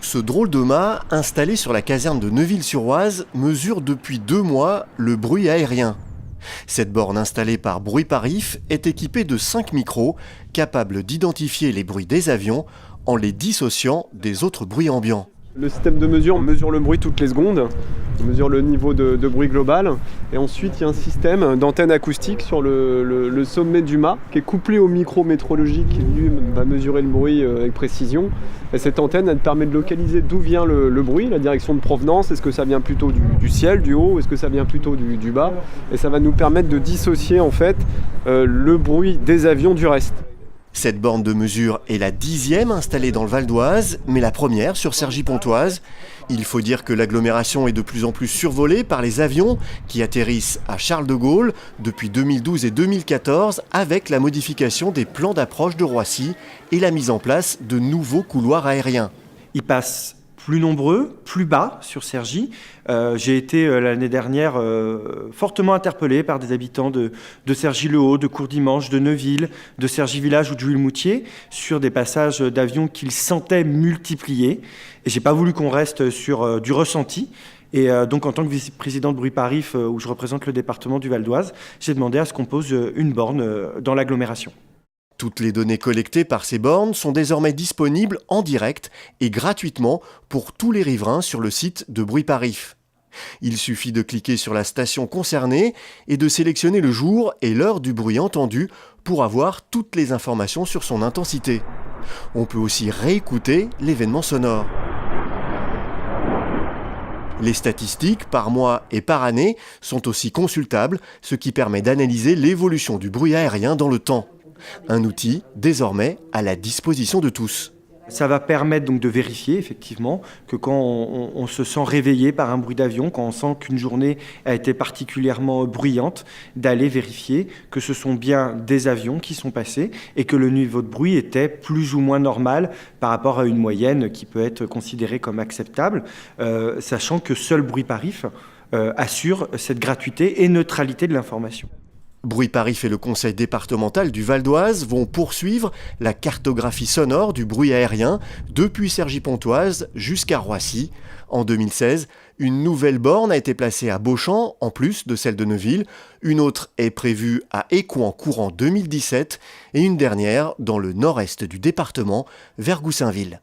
Ce drôle de mât, installé sur la caserne de Neuville-sur-Oise, mesure depuis 2 mois le bruit aérien. Cette borne installée par Bruit Parif est équipée de 5 micros, capables d'identifier les bruits des avions en les dissociant des autres bruits ambiants. Le système de mesure mesure le bruit toutes les secondes, mesure le niveau de bruit global. Et ensuite, il y a un système d'antenne acoustique sur le sommet du mât qui est couplé au micro météorologique qui lui va mesurer le bruit avec précision. Et cette antenne, elle permet de localiser d'où vient le bruit, la direction de provenance. Est-ce que ça vient plutôt du ciel, du haut, est-ce que ça vient plutôt du bas. Et ça va nous permettre de dissocier en fait le bruit des avions du reste. Cette borne de mesure est la 10e installée dans le Val d'Oise, mais la première sur Cergy-Pontoise. Il faut dire que l'agglomération est de plus en plus survolée par les avions qui atterrissent à Charles de Gaulle depuis 2012 et 2014 avec la modification des plans d'approche de Roissy et la mise en place de nouveaux couloirs aériens. Ils passent plus nombreux, plus bas sur Cergy. J'ai été l'année dernière fortement interpellé par des habitants de Cergy-le-Haut, de Courdimanche, de Neuville, de Cergy-Village ou de Jules-Moutier sur des passages d'avions qu'ils sentaient multipliés. Et j'ai pas voulu qu'on reste sur du ressenti. Et donc en tant que vice-président de Bruit Parif, où je représente le département du Val d'Oise, j'ai demandé à ce qu'on pose une borne dans l'agglomération. Toutes les données collectées par ces bornes sont désormais disponibles en direct et gratuitement pour tous les riverains sur le site de Bruit Parif. Il suffit de cliquer sur la station concernée et de sélectionner le jour et l'heure du bruit entendu pour avoir toutes les informations sur son intensité. On peut aussi réécouter l'événement sonore. Les statistiques par mois et par année sont aussi consultables, ce qui permet d'analyser l'évolution du bruit aérien dans le temps. Un outil désormais à la disposition de tous. Ça va permettre donc de vérifier effectivement que quand on se sent réveillé par un bruit d'avion, quand on sent qu'une journée a été particulièrement bruyante, d'aller vérifier que ce sont bien des avions qui sont passés et que le niveau de bruit était plus ou moins normal par rapport à une moyenne qui peut être considérée comme acceptable, sachant que seul Bruit Parif assure cette gratuité et neutralité de l'information. Bruit Parif et le conseil départemental du Val d'Oise vont poursuivre la cartographie sonore du bruit aérien depuis Cergy-Pontoise jusqu'à Roissy. En 2016, une nouvelle borne a été placée à Beauchamp, en plus de celle de Neuville. Une autre est prévue à Écouen en courant 2017 et une dernière dans le nord-est du département, vers Goussainville.